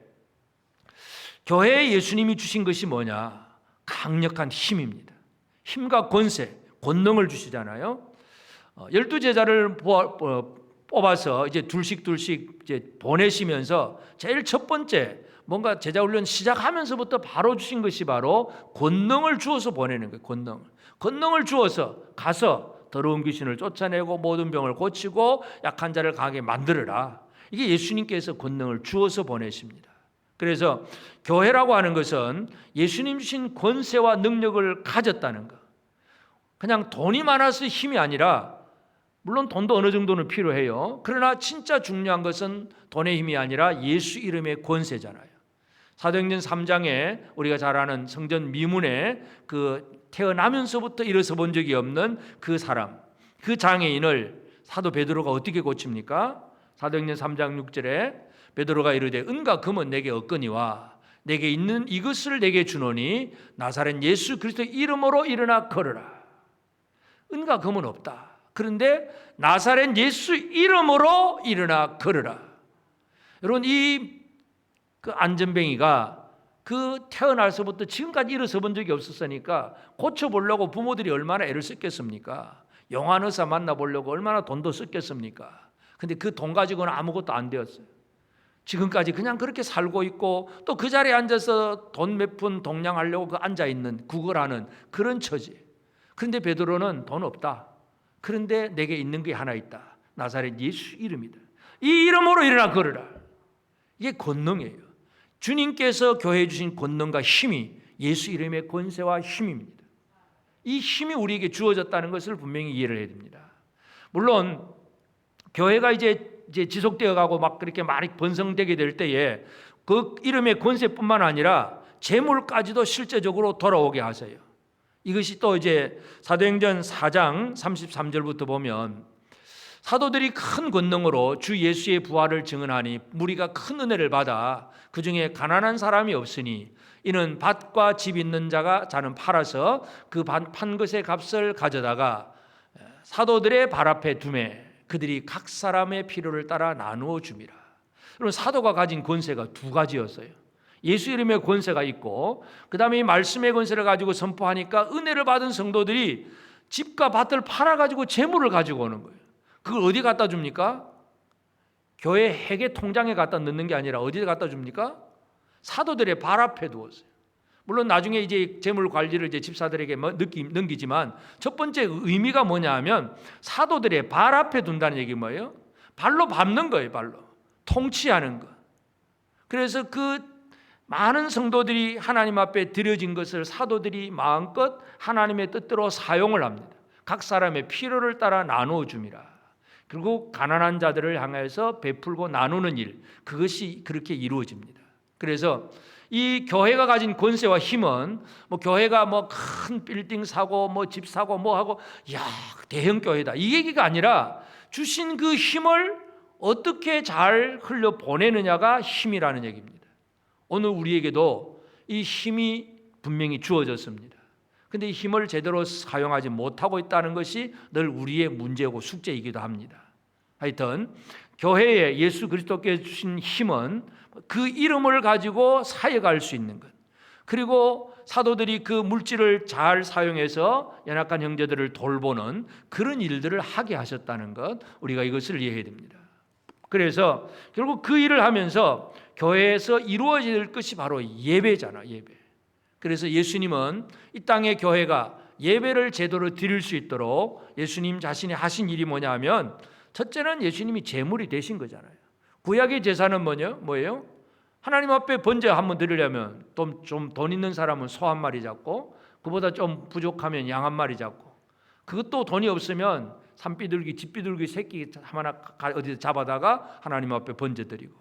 교회에 예수님이 주신 것이 뭐냐? 강력한 힘입니다. 힘과 권세, 권능을 주시잖아요. 12제자를 뽑아서 이제 둘씩 이제 보내시면서 제일 첫 번째 뭔가 제자 훈련 시작하면서부터 바로 주신 것이 바로 권능을 주어서 보내는 거예요. 권능을 주어서 가서 더러운 귀신을 쫓아내고 모든 병을 고치고 약한 자를 강하게 만들어라. 이게 예수님께서 권능을 주어서 보내십니다. 그래서 교회라고 하는 것은 예수님 주신 권세와 능력을 가졌다는 것. 그냥 돈이 많아서 힘이 아니라, 물론 돈도 어느 정도는 필요해요. 그러나 진짜 중요한 것은 돈의 힘이 아니라 예수 이름의 권세잖아요. 사도행전 3장에 우리가 잘 아는 성전 미문에 그 태어나면서부터 일어서 본 적이 없는 그 사람, 그 장애인을 사도 베드로가 어떻게 고칩니까? 사도행전 3장 6절에 베드로가 이르되 은과 금은 내게 없거니와 내게 있는 이것을 내게 주노니 나사렛 예수 그리스도의 이름으로 일어나 걸으라. 은과 금은 없다. 그런데 나사렛 예수 이름으로 일어나 걸으라. 여러분, 그 안전뱅이가 그 태어나서부터 지금까지 일어서 본 적이 없었으니까 고쳐보려고 부모들이 얼마나 애를 썼겠습니까? 영한 의사 만나보려고 얼마나 돈도 썼겠습니까? 근데 그 돈 가지고는 아무것도 안 되었어요. 지금까지 그냥 그렇게 살고 있고 또 그 자리에 앉아서 돈 몇 푼 동냥하려고 그 앉아있는 구걸하는 그런 처지. 그런데 베드로는 돈 없다. 그런데 내게 있는 게 하나 있다. 나사렛 예수 이름이다. 이 이름으로 일어나 걸으라. 이게 권능이에요. 주님께서 교회에 주신 권능과 힘이 예수 이름의 권세와 힘입니다. 이 힘이 우리에게 주어졌다는 것을 분명히 이해를 해야 됩니다. 물론 교회가 이제 지속되어 가고 막 그렇게 많이 번성되게 될 때에 그 이름의 권세뿐만 아니라 재물까지도 실제적으로 돌아오게 하세요. 이것이 또 이제 사도행전 4장 33절부터 보면 사도들이 큰 권능으로 주 예수의 부활을 증언하니 무리가 큰 은혜를 받아 그 중에 가난한 사람이 없으니 이는 밭과 집 있는 자는 팔아서 그 판 것의 값을 가져다가 사도들의 발 앞에 두매 그들이 각 사람의 필요를 따라 나누어 줍니다. 여러분, 사도가 가진 권세가 두 가지였어요. 예수 이름의 권세가 있고 그 다음에 이 말씀의 권세를 가지고 선포하니까 은혜를 받은 성도들이 집과 밭을 팔아가지고 재물을 가지고 오는 거예요. 그걸 어디 갖다 줍니까? 교회 회계 통장에 갖다 넣는 게 아니라 어디에 갖다 줍니까? 사도들의 발 앞에 두었어요. 물론 나중에 이제 재물 관리를 이제 집사들에게 넘기지만 첫 번째 의미가 뭐냐 하면 사도들의 발 앞에 둔다는 얘기 뭐예요? 발로 밟는 거예요. 발로 통치하는 것. 그래서 그 많은 성도들이 하나님 앞에 드려진 것을 사도들이 마음껏 하나님의 뜻대로 사용을 합니다. 각 사람의 필요를 따라 나누어 줍니다. 그리고 가난한 자들을 향해서 베풀고 나누는 일, 그것이 그렇게 이루어집니다. 그래서 이 교회가 가진 권세와 힘은 뭐 교회가 뭐 큰 빌딩 사고 뭐 집 사고 뭐 하고 야 대형 교회다 이 얘기가 아니라 주신 그 힘을 어떻게 잘 흘려 보내느냐가 힘이라는 얘기입니다. 오늘 우리에게도 이 힘이 분명히 주어졌습니다. 그런데 이 힘을 제대로 사용하지 못하고 있다는 것이 늘 우리의 문제고 숙제이기도 합니다. 하여튼 교회에 예수 그리스도께 주신 힘은 그 이름을 가지고 사역할 수 있는 것, 그리고 사도들이 그 물질을 잘 사용해서 연약한 형제들을 돌보는 그런 일들을 하게 하셨다는 것, 우리가 이것을 이해해야 됩니다. 그래서 결국 그 일을 하면서 교회에서 이루어질 것이 바로 예배잖아, 예배. 그래서 예수님은 이 땅의 교회가 예배를 제대로 드릴 수 있도록 예수님 자신이 하신 일이 뭐냐 하면 첫째는 예수님이 제물이 되신 거잖아요. 구약의 제사는 뭐예요? 하나님 앞에 번제 한번 드리려면 좀 돈 있는 사람은 소 한 마리 잡고 그보다 좀 부족하면 양 한 마리 잡고 그것도 돈이 없으면 산비둘기, 집비둘기 새끼 하나 어디서 잡아다가 하나님 앞에 번제 드리고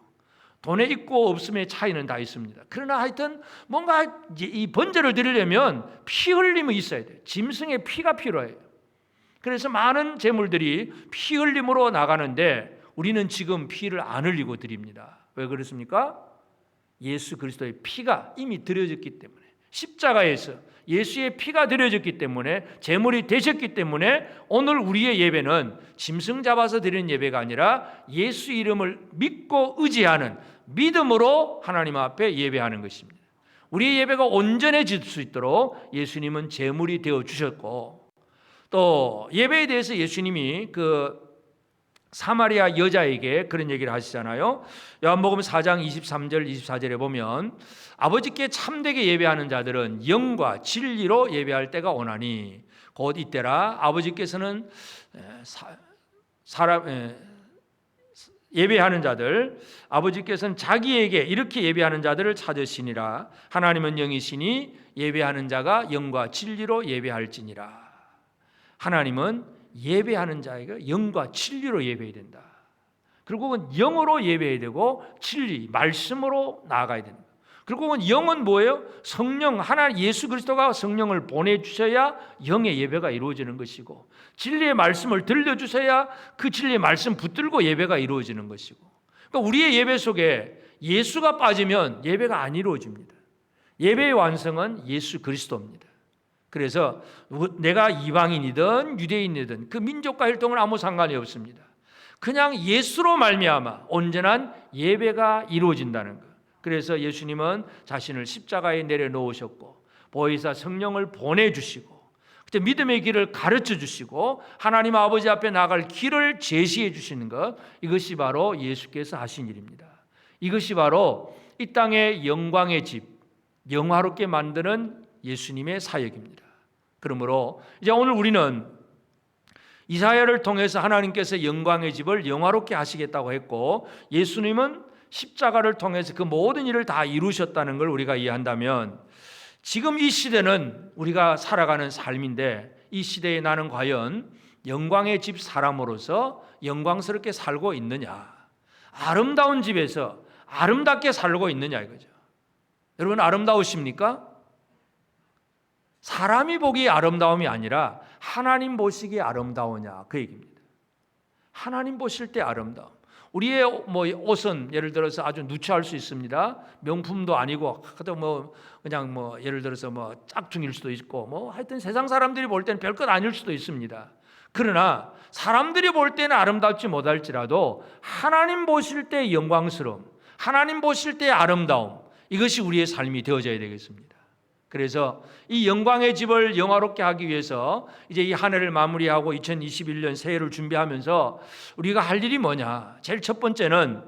돈에 있고 없음의 차이는 다 있습니다. 그러나 하여튼 뭔가 이 번제를 드리려면 피 흘림이 있어야 돼요. 짐승의 피가 필요해요. 그래서 많은 제물들이 피 흘림으로 나가는데 우리는 지금 피를 안 흘리고 드립니다. 왜 그렇습니까? 예수 그리스도의 피가 이미 드려졌기 때문에, 십자가에서 예수의 피가 드려졌기 때문에, 제물이 되셨기 때문에 오늘 우리의 예배는 짐승 잡아서 드리는 예배가 아니라 예수 이름을 믿고 의지하는 믿음으로 하나님 앞에 예배하는 것입니다. 우리의 예배가 온전해질 수 있도록 예수님은 제물이 되어 주셨고, 또 예배에 대해서 예수님이 그 사마리아 여자에게 그런 얘기를 하시잖아요. 요한복음 4장 23절 24절에 보면 아버지께 참되게 예배하는 자들은 영과 진리로 예배할 때가 오나니 곧 이때라 아버지께서는 예배하는 자들, 아버지께서는 자기에게 이렇게 예배하는 자들을 찾으시니라. 하나님은 영이시니 예배하는 자가 영과 진리로 예배할지니라. 하나님은 예배하는 자에게 영과 진리로 예배해야 된다. 결국은 영으로 예배해야 되고 진리, 말씀으로 나아가야 된다. 결국은 영은 뭐예요? 성령, 하나님 예수 그리스도가 성령을 보내주셔야 영의 예배가 이루어지는 것이고, 진리의 말씀을 들려주셔야 그 진리의 말씀 붙들고 예배가 이루어지는 것이고, 그러니까 우리의 예배 속에 예수가 빠지면 예배가 안 이루어집니다. 예배의 완성은 예수 그리스도입니다. 그래서 내가 이방인이든 유대인이든 그 민족과 혈통은 아무 상관이 없습니다. 그냥 예수로 말미암아 온전한 예배가 이루어진다는 것. 그래서 예수님은 자신을 십자가에 내려놓으셨고 보혜사 성령을 보내주시고 믿음의 길을 가르쳐 주시고 하나님 아버지 앞에 나갈 길을 제시해 주시는 것, 이것이 바로 예수께서 하신 일입니다. 이것이 바로 이 땅의 영광의 집, 영화롭게 만드는 예수님의 사역입니다. 그러므로 이제 오늘 우리는 이사야를 통해서 하나님께서 영광의 집을 영화롭게 하시겠다고 했고, 예수님은 십자가를 통해서 그 모든 일을 다 이루셨다는 걸 우리가 이해한다면, 지금 이 시대는 우리가 살아가는 삶인데 이 시대에 나는 과연 영광의 집 사람으로서 영광스럽게 살고 있느냐, 아름다운 집에서 아름답게 살고 있느냐 이거죠. 여러분 아름다우십니까? 사람이 보기에 아름다움이 아니라 하나님 보시기에 아름다우냐 그 얘기입니다. 하나님 보실 때 아름다움. 우리의 옷은 예를 들어서 아주 누추할 수 있습니다. 명품도 아니고 그냥 예를 들어서 짝퉁일 수도 있고 하여튼 세상 사람들이 볼 때는 별것 아닐 수도 있습니다. 그러나 사람들이 볼 때는 아름답지 못할지라도 하나님 보실 때 영광스러움, 하나님 보실 때 아름다움, 이것이 우리의 삶이 되어져야 되겠습니다. 그래서 이 영광의 집을 영화롭게 하기 위해서 이제 이 한 해를 마무리하고 2021년 새해를 준비하면서 우리가 할 일이 뭐냐? 제일 첫 번째는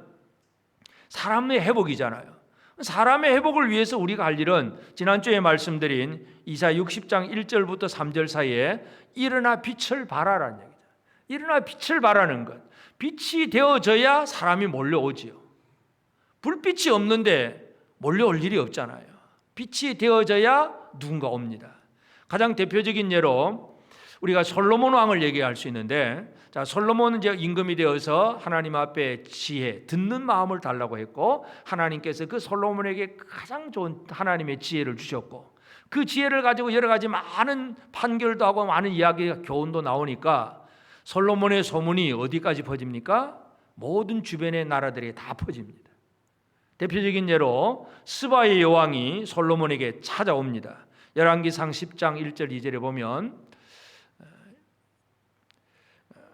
사람의 회복이잖아요. 사람의 회복을 위해서 우리가 할 일은 지난주에 말씀드린 이사야 60장 1절부터 3절 사이에 일어나 빛을 발하라는 얘기죠. 일어나 빛을 발하는 것. 빛이 되어져야 사람이 몰려오지요. 불빛이 없는데 몰려올 일이 없잖아요. 빛이 되어져야 누군가 옵니다. 가장 대표적인 예로 우리가 솔로몬 왕을 얘기할 수 있는데, 자, 솔로몬은 이제 임금이 되어서 하나님 앞에 지혜, 듣는 마음을 달라고 했고, 하나님께서 그 솔로몬에게 가장 좋은 하나님의 지혜를 주셨고, 그 지혜를 가지고 여러 가지 많은 판결도 하고 많은 이야기가 교훈도 나오니까 솔로몬의 소문이 어디까지 퍼집니까? 모든 주변의 나라들에 다 퍼집니다. 대표적인 예로 스바의 여왕이 솔로몬에게 찾아옵니다. 열왕기상 10장 1절 2절에 보면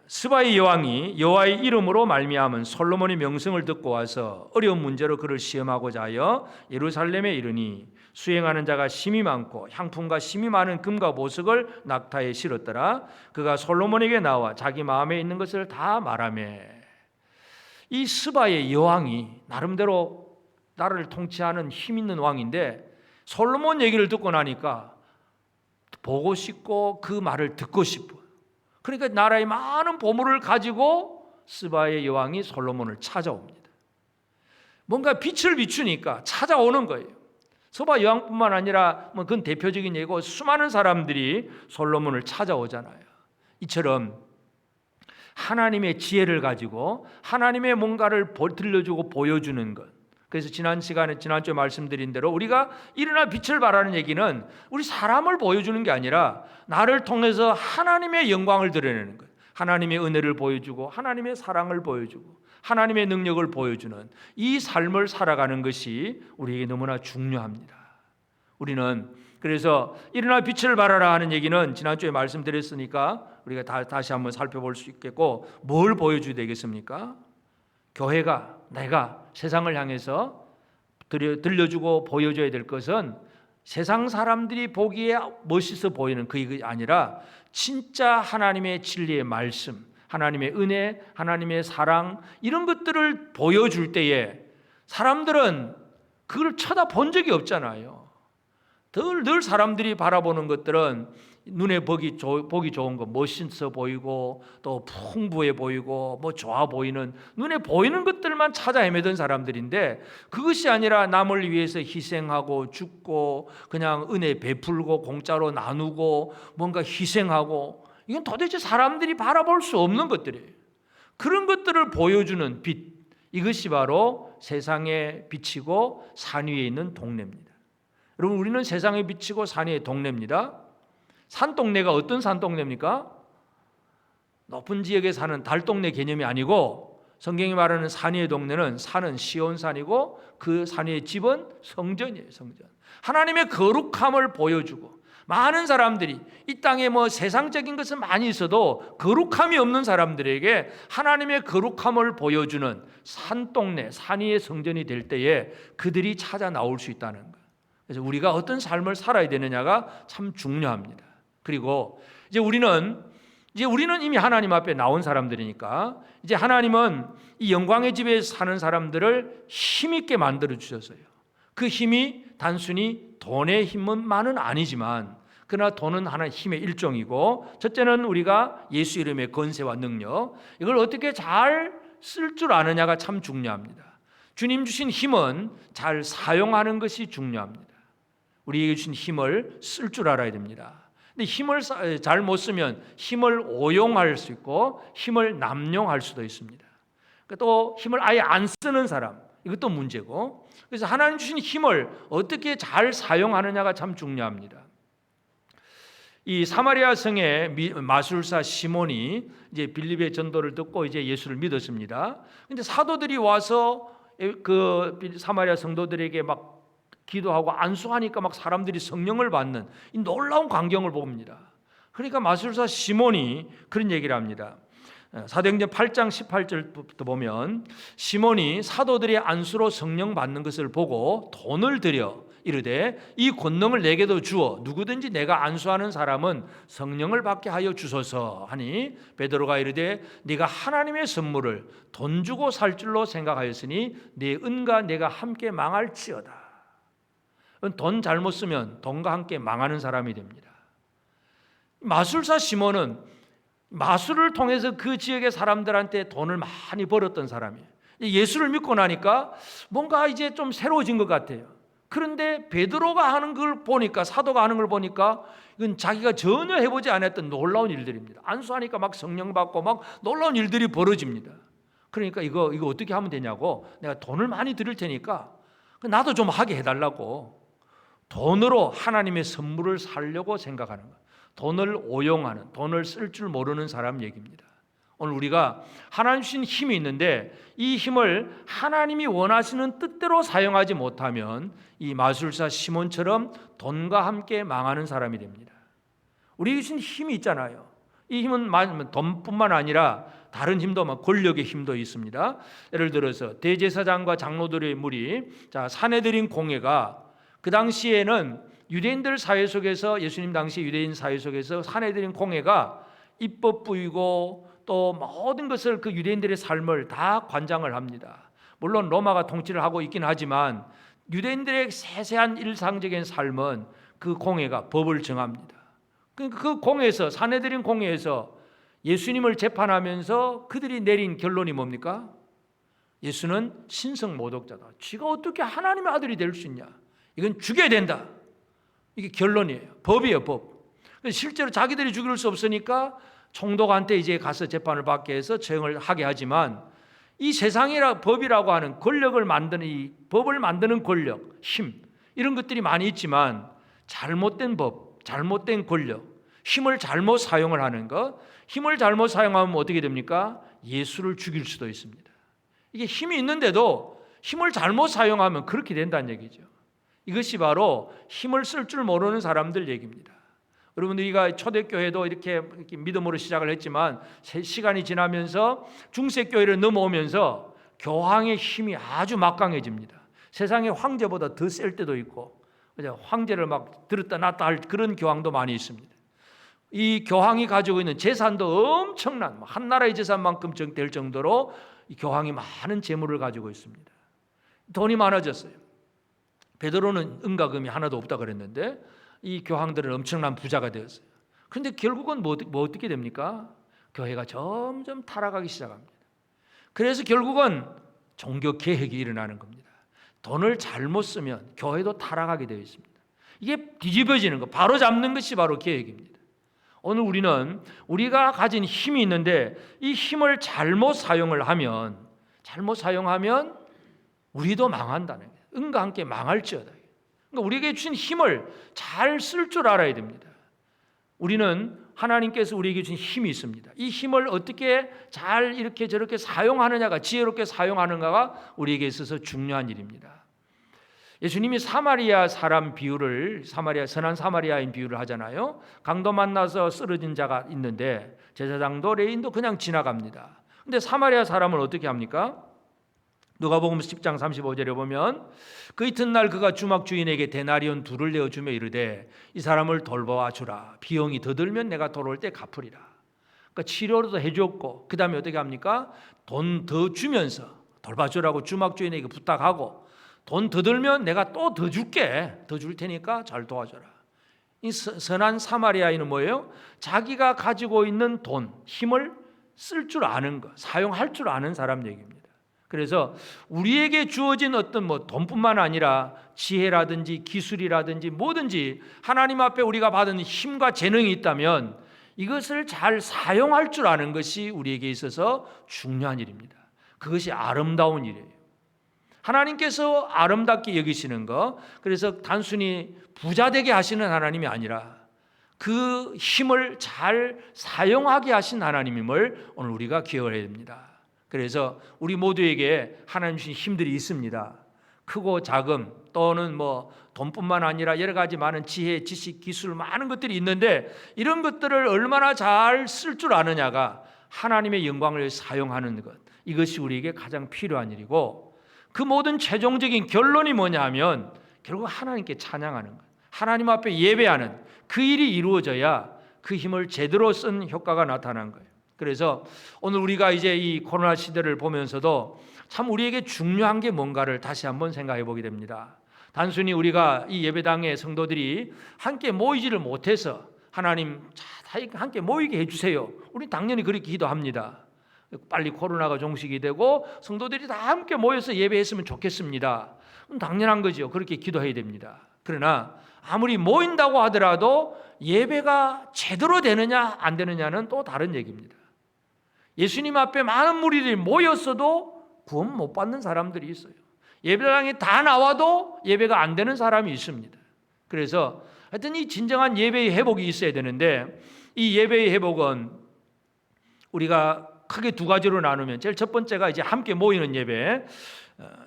스바의 여왕이 여호와의 이름으로 말미암은 솔로몬의 명성을 듣고 와서 어려운 문제로 그를 시험하고자 하여 예루살렘에 이르니 수행하는 자가 심이 많고 향품과 심이 많은 금과 보석을 낙타에 실었더라. 그가 솔로몬에게 나와 자기 마음에 있는 것을 다 말하매, 이 스바의 여왕이 나름대로 나라를 통치하는 힘 있는 왕인데 솔로몬 얘기를 듣고 나니까 보고 싶고 그 말을 듣고 싶어. 그러니까 나라의 많은 보물을 가지고 스바의 여왕이 솔로몬을 찾아옵니다. 뭔가 빛을 비추니까 찾아오는 거예요. 스바 여왕뿐만 아니라 그건 대표적인 예고 수많은 사람들이 솔로몬을 찾아오잖아요. 이처럼 하나님의 지혜를 가지고 하나님의 뭔가를 들려주고 보여주는 것. 그래서 지난주에 말씀드린 대로 우리가 일어나 빛을 발하는 얘기는 우리 사람을 보여주는 게 아니라 나를 통해서 하나님의 영광을 드러내는 것, 하나님의 은혜를 보여주고 하나님의 사랑을 보여주고 하나님의 능력을 보여주는 이 삶을 살아가는 것이 우리에게 너무나 중요합니다. 우리는 그래서 일어나 빛을 발하라 하는 얘기는 지난주에 말씀드렸으니까 우리가 다시 한번 살펴볼 수 있겠고, 뭘 보여줘야 되겠습니까? 교회가, 내가 세상을 향해서 들려주고 보여줘야 될 것은 세상 사람들이 보기에 멋있어 보이는 그게 아니라 진짜 하나님의 진리의 말씀, 하나님의 은혜, 하나님의 사랑 이런 것들을 보여줄 때에 사람들은 그걸 쳐다본 적이 없잖아요. 늘 사람들이 바라보는 것들은 눈에 보기 좋은 거, 멋있어 보이고 또 풍부해 보이고 뭐 좋아 보이는 눈에 보이는 것들만 찾아 헤매던 사람들인데, 그것이 아니라 남을 위해서 희생하고 죽고 그냥 은혜 베풀고 공짜로 나누고 뭔가 희생하고, 이건 도대체 사람들이 바라볼 수 없는 것들이에요. 그런 것들을 보여주는 빛, 이것이 바로 세상에 비치고 산 위에 있는 동네입니다. 여러분, 우리는 세상에 비치고 산 위의 동네입니다. 산동네가 어떤 산동네입니까? 높은 지역에 사는 달동네 개념이 아니고, 성경이 말하는 산 위의 동네는 산은 시온산이고 그 산 위의 집은 성전이에요. 성전. 하나님의 거룩함을 보여주고, 많은 사람들이 이 땅에 뭐 세상적인 것은 많이 있어도 거룩함이 없는 사람들에게 하나님의 거룩함을 보여주는 산동네, 산 위의 성전이 될 때에 그들이 찾아 나올 수 있다는 거예요. 그래서 우리가 어떤 삶을 살아야 되느냐가 참 중요합니다. 그리고 이제 우리는 이미 하나님 앞에 나온 사람들이니까, 이제 하나님은 이 영광의 집에 사는 사람들을 힘있게 만들어 주셨어요. 그 힘이 단순히 돈의 힘만은 아니지만, 그러나 돈은 하나의 힘의 일종이고, 첫째는 우리가 예수 이름의 권세와 능력, 이걸 어떻게 잘 쓸 줄 아느냐가 참 중요합니다. 주님 주신 힘은 잘 사용하는 것이 중요합니다. 우리에게 주신 힘을 쓸 줄 알아야 됩니다. 근데 힘을 잘 못 쓰면 힘을 오용할 수 있고 힘을 남용할 수도 있습니다. 또 힘을 아예 안 쓰는 사람, 이것도 문제고, 그래서 하나님 주신 힘을 어떻게 잘 사용하느냐가 참 중요합니다. 이 사마리아 성의 마술사 시몬이 이제 빌립의 전도를 듣고 이제 예수를 믿었습니다. 근데 사도들이 와서 그 사마리아 성도들에게 막 기도하고 안수하니까 막 사람들이 성령을 받는 이 놀라운 광경을 봅니다. 그러니까 마술사 시몬이 그런 얘기를 합니다. 사도행전 8장 18절부터 보면, 시몬이 사도들의 안수로 성령 받는 것을 보고 돈을 들여 이르되 이 권능을 내게도 주어 누구든지 내가 안수하는 사람은 성령을 받게 하여 주소서 하니, 베드로가 이르되 네가 하나님의 선물을 돈 주고 살 줄로 생각하였으니 네 은과 내가 함께 망할지어다. 돈 잘못 쓰면 돈과 함께 망하는 사람이 됩니다. 마술사 시몬은 마술을 통해서 그 지역의 사람들한테 돈을 많이 벌었던 사람이에요. 예수를 믿고 나니까 뭔가 이제 좀 새로워진 것 같아요. 그런데 베드로가 하는 걸 보니까, 사도가 하는 걸 보니까 이건 자기가 전혀 해보지 않았던 놀라운 일들입니다. 안수하니까 막 성령 받고 막 놀라운 일들이 벌어집니다. 그러니까 이거 어떻게 하면 되냐고, 내가 돈을 많이 드릴 테니까 나도 좀 하게 해달라고, 돈으로 하나님의 선물을 살려고 생각하는 것, 돈을 오용하는, 돈을 쓸 줄 모르는 사람 얘기입니다. 오늘 우리가 하나님 주신 힘이 있는데 이 힘을 하나님이 원하시는 뜻대로 사용하지 못하면 이 마술사 시몬처럼 돈과 함께 망하는 사람이 됩니다. 우리에게 주신 힘이 있잖아요. 이 힘은 돈뿐만 아니라 다른 힘도, 권력의 힘도 있습니다. 예를 들어서 대제사장과 장로들의 무리, 산헤드린 공회가 그 당시에는 유대인들 사회 속에서, 예수님 당시 유대인 사회 속에서 산헤드린 공회가 입법 부이고 또 모든 것을, 그 유대인들의 삶을 다 관장을 합니다. 물론 로마가 통치를 하고 있긴 하지만 유대인들의 세세한 일상적인 삶은 그 공회가 법을 정합니다. 그 공회에서, 산헤드린 공회에서 예수님을 재판하면서 그들이 내린 결론이 뭡니까? 예수는 신성 모독자다. 쥐가 어떻게 하나님의 아들이 될 수 있냐? 이건 죽여야 된다. 이게 결론이에요. 법이에요, 법. 실제로 자기들이 죽일 수 없으니까 총독한테 이제 가서 재판을 받게 해서 처형을 하게 하지만, 이 세상이라 법이라고 하는 권력을 만드는, 이 법을 만드는 권력, 힘, 이런 것들이 많이 있지만 잘못된 법, 잘못된 권력, 힘을 잘못 사용을 하는 것, 힘을 잘못 사용하면 어떻게 됩니까? 예수를 죽일 수도 있습니다. 이게 힘이 있는데도 힘을 잘못 사용하면 그렇게 된다는 얘기죠. 이것이 바로 힘을 쓸 줄 모르는 사람들 얘기입니다. 여러분들이가 초대교회도 이렇게 믿음으로 시작을 했지만 시간이 지나면서 중세교회를 넘어오면서 교황의 힘이 아주 막강해집니다. 세상의 황제보다 더 셀 때도 있고, 황제를 막 들었다 놨다 할 그런 교황도 많이 있습니다. 이 교황이 가지고 있는 재산도 엄청난 한 나라의 재산만큼 될 정도로 이 교황이 많은 재물을 가지고 있습니다. 돈이 많아졌어요. 베드로는 은과금이 하나도 없다 그랬는데 이 교황들은 엄청난 부자가 되었어요. 그런데 결국은 뭐 어떻게 됩니까? 교회가 점점 타락하기 시작합니다. 그래서 결국은 종교 개혁이 일어나는 겁니다. 돈을 잘못 쓰면 교회도 타락하게 되어 있습니다. 이게 뒤집어지는 거, 바로 잡는 것이 바로 개혁입니다. 오늘 우리가 가진 힘이 있는데 이 힘을 잘못 사용하면 우리도 망한다는 거예요. 은과 함께 망할지어다. 그러니까 우리에게 주신 힘을 잘 쓸 줄 알아야 됩니다. 우리는 하나님께서 우리에게 주신 힘이 있습니다. 이 힘을 어떻게 잘 이렇게 저렇게 사용하느냐가, 지혜롭게 사용하는가가 우리에게 있어서 중요한 일입니다. 예수님이 사마리아 사람 비유를, 선한 사마리아인 비유를 하잖아요. 강도 만나서 쓰러진 자가 있는데 제사장도 레인도 그냥 지나갑니다. 근데 사마리아 사람은 어떻게 합니까? 누가복음 10장 35절에 보면 그 이튿날 그가 주막 주인에게 데나리온 2를 내어주며 이르되 이 사람을 돌보아 주라. 비용이 더 들면 내가 돌아올 때 갚으리라. 그러니까 치료도 해줬고 그 다음에 어떻게 합니까? 돈 더 주면서 돌봐주라고 주막 주인에게 부탁하고 돈 더 들면 내가 또 더 줄게. 더 줄 테니까 잘 도와줘라. 이 선한 사마리아인은 뭐예요? 자기가 가지고 있는 돈, 힘을 쓸 줄 아는 것, 사용할 줄 아는 사람 얘기입니다. 그래서 우리에게 주어진 어떤 돈뿐만 아니라 지혜라든지 기술이라든지 뭐든지 하나님 앞에 우리가 받은 힘과 재능이 있다면 이것을 잘 사용할 줄 아는 것이 우리에게 있어서 중요한 일입니다. 그것이 아름다운 일이에요. 하나님께서 아름답게 여기시는 것, 그래서 단순히 부자 되게 하시는 하나님이 아니라 그 힘을 잘 사용하게 하신 하나님임을 오늘 우리가 기억해야 됩니다. 그래서 우리 모두에게 하나님 주신 힘들이 있습니다. 크고 작음 또는 돈뿐만 아니라 여러 가지 많은 지혜, 지식, 기술 많은 것들이 있는데 이런 것들을 얼마나 잘 쓸 줄 아느냐가 하나님의 영광을 사용하는 것, 이것이 우리에게 가장 필요한 일이고 그 모든 최종적인 결론이 뭐냐 하면 결국 하나님께 찬양하는 것, 하나님 앞에 예배하는 그 일이 이루어져야 그 힘을 제대로 쓴 효과가 나타난 거예요. 그래서 오늘 우리가 이제 이 코로나 시대를 보면서도 참 우리에게 중요한 게 뭔가를 다시 한번 생각해 보게 됩니다. 단순히 우리가 이 예배당의 성도들이 함께 모이지를 못해서 하나님 함께 모이게 해주세요. 우리 당연히 그렇게 기도합니다. 빨리 코로나가 종식이 되고 성도들이 다 함께 모여서 예배했으면 좋겠습니다. 당연한 거죠. 그렇게 기도해야 됩니다. 그러나 아무리 모인다고 하더라도 예배가 제대로 되느냐 안 되느냐는 또 다른 얘기입니다. 예수님 앞에 많은 무리들이 모였어도 구원 못 받는 사람들이 있어요. 예배당에 다 나와도 예배가 안 되는 사람이 있습니다. 그래서 하여튼 이 진정한 예배의 회복이 있어야 되는데 이 예배의 회복은 우리가 크게 두 가지로 나누면 제일 첫 번째가 이제 함께 모이는 예배.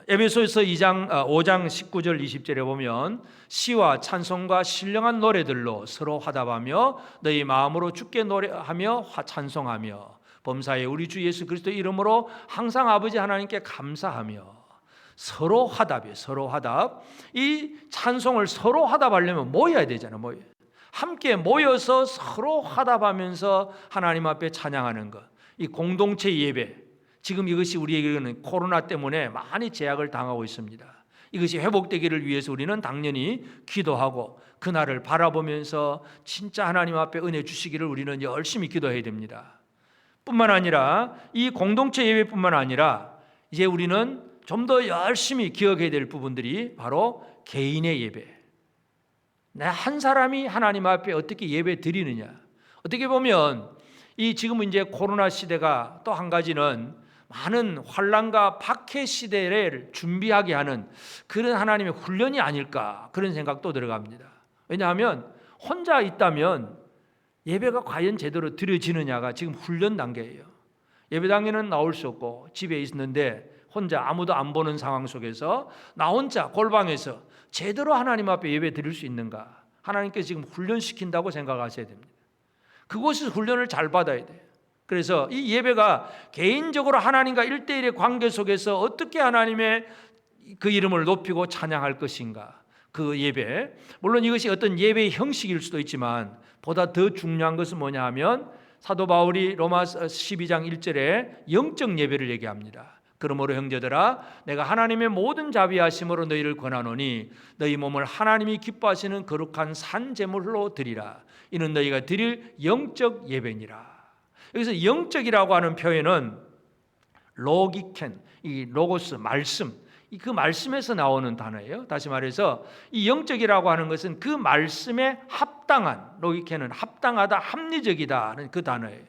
에베소서 5장 19절 20절에 보면 시와 찬송과 신령한 노래들로 서로 화답하며 너희 마음으로 주께 노래하며 찬송하며 범사에 우리 주 예수 그리스도 이름으로 항상 아버지 하나님께 감사하며 서로 화답이에요. 서로 화답. 이 찬송을 서로 화답하려면 모여야 되잖아요. 함께 모여서 서로 화답하면서 하나님 앞에 찬양하는 것. 이 공동체 예배. 지금 이것이 우리에게는 코로나 때문에 많이 제약을 당하고 있습니다. 이것이 회복되기를 위해서 우리는 당연히 기도하고 그날을 바라보면서 진짜 하나님 앞에 은혜 주시기를 우리는 열심히 기도해야 됩니다. 뿐만 아니라 이 공동체 예배뿐만 아니라 이제 우리는 좀 더 열심히 기억해야 될 부분들이 바로 개인의 예배. 내 한 사람이 하나님 앞에 어떻게 예배 드리느냐. 어떻게 보면 이 지금 이제 코로나 시대가 또 한 가지는 많은 환난과 박해 시대를 준비하게 하는 그런 하나님의 훈련이 아닐까 그런 생각도 들어갑니다. 왜냐하면 혼자 있다면 예배가 과연 제대로 드려지느냐가 지금 훈련 단계예요. 예배당에는 나올 수 없고 집에 있는데 혼자 아무도 안 보는 상황 속에서 나 혼자 골방에서 제대로 하나님 앞에 예배 드릴 수 있는가? 하나님께서 지금 훈련시킨다고 생각하셔야 됩니다. 그곳에서 훈련을 잘 받아야 돼요. 그래서 이 예배가 개인적으로 하나님과 1대1의 관계 속에서 어떻게 하나님의 그 이름을 높이고 찬양할 것인가? 그 예배, 물론 이것이 어떤 예배의 형식일 수도 있지만 보다 더 중요한 것은 뭐냐 하면 사도 바울이 로마서 12장 1절에 영적 예배를 얘기합니다. 그러므로 형제들아 내가 하나님의 모든 자비하심으로 너희를 권하노니 너희 몸을 하나님이 기뻐하시는 거룩한 산 제물로 드리라. 이는 너희가 드릴 영적 예배니라. 여기서 영적이라고 하는 표현은 로기켄, 이 로고스 말씀, 그 말씀에서 나오는 단어예요. 다시 말해서 이 영적이라고 하는 것은 그 말씀에 합당한, 로기켄은 합당하다, 합리적이다는 그 단어예요.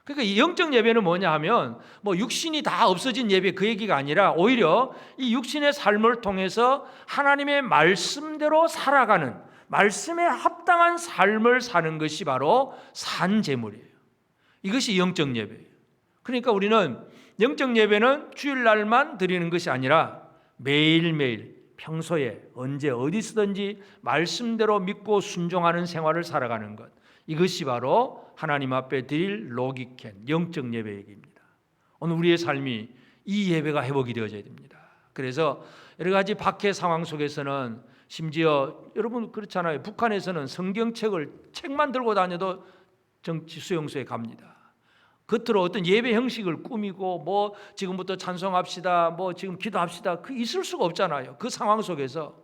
그러니까 이 영적 예배는 뭐냐 하면 뭐 육신이 다 없어진 예배 그 얘기가 아니라 오히려 이 육신의 삶을 통해서 하나님의 말씀대로 살아가는, 말씀에 합당한 삶을 사는 것이 바로 산 제물이에요. 이것이 영적 예배예요. 그러니까 우리는 영적 예배는 주일날만 드리는 것이 아니라 매일매일 평소에 언제 어디서든지 말씀대로 믿고 순종하는 생활을 살아가는 것, 이것이 바로 하나님 앞에 드릴 로기켄 영적 예배 얘기입니다. 오늘 우리의 삶이 이 예배가 회복이 되어져야 됩니다. 그래서 여러 가지 박해 상황 속에서는 심지어 여러분 그렇잖아요. 북한에서는 책만 들고 다녀도 정치 수용소에 갑니다. 겉으로 어떤 예배 형식을 꾸미고 뭐 지금부터 찬송합시다, 뭐 지금 기도합시다, 그 있을 수가 없잖아요. 그 상황 속에서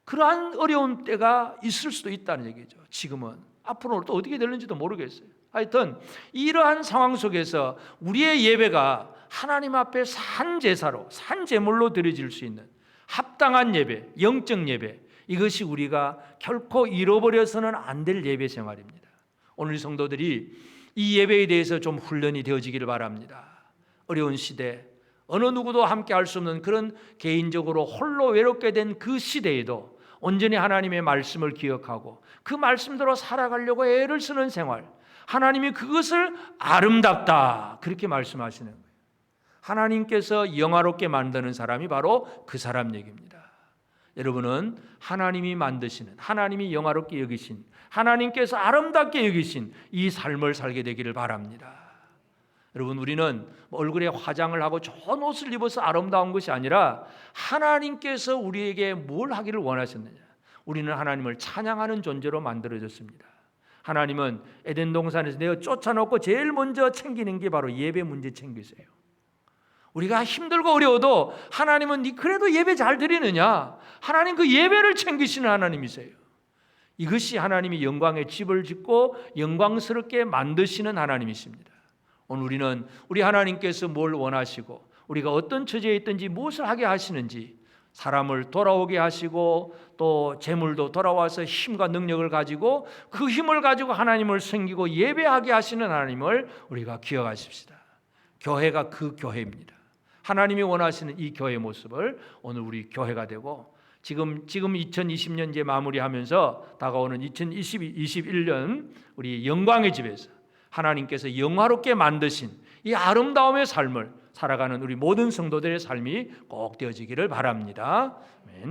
그러한 어려운 때가 있을 수도 있다는 얘기죠. 지금은 앞으로 또 어떻게 될는지도 모르겠어요. 하여튼 이러한 상황 속에서 우리의 예배가 하나님 앞에 산 제사로, 산 제물로 드려질 수 있는 합당한 예배, 영적 예배, 이것이 우리가 결코 잃어버려서는 안 될 예배 생활입니다. 오늘 성도들이 이 예배에 대해서 좀 훈련이 되어지기를 바랍니다. 어려운 시대, 어느 누구도 함께 할 수 없는 그런 개인적으로 홀로 외롭게 된 그 시대에도 온전히 하나님의 말씀을 기억하고 그 말씀대로 살아가려고 애를 쓰는 생활, 하나님이 그것을 아름답다 그렇게 말씀하시는 거예요. 하나님께서 영화롭게 만드는 사람이 바로 그 사람 얘기입니다. 여러분은 하나님이 만드시는, 하나님이 영화롭게 여기신, 하나님께서 아름답게 여기신 이 삶을 살게 되기를 바랍니다. 여러분, 우리는 얼굴에 화장을 하고 좋은 옷을 입어서 아름다운 것이 아니라 하나님께서 우리에게 뭘 하기를 원하셨느냐, 우리는 하나님을 찬양하는 존재로 만들어졌습니다. 하나님은 에덴 동산에서 내어 쫓아놓고 제일 먼저 챙기는 게 바로 예배 문제 챙기세요. 우리가 힘들고 어려워도 하나님은 그래도 예배 잘 드리느냐, 하나님 그 예배를 챙기시는 하나님이세요. 이것이 하나님이 영광의 집을 짓고 영광스럽게 만드시는 하나님이십니다. 오늘 우리는 우리 하나님께서 뭘 원하시고 우리가 어떤 처지에 있든지 무엇을 하게 하시는지, 사람을 돌아오게 하시고 또 재물도 돌아와서 힘과 능력을 가지고 그 힘을 가지고 하나님을 섬기고 예배하게 하시는 하나님을 우리가 기억하십시다. 교회가 그 교회입니다. 하나님이 원하시는 이 교회의 모습을 오늘 우리 교회가 되고, 지금 2020년 이제 마무리하면서 다가오는 2021년 우리 영광의 집에서 하나님께서 영화롭게 만드신 이 아름다움의 삶을 살아가는 우리 모든 성도들의 삶이 꼭 되어지기를 바랍니다. 아멘.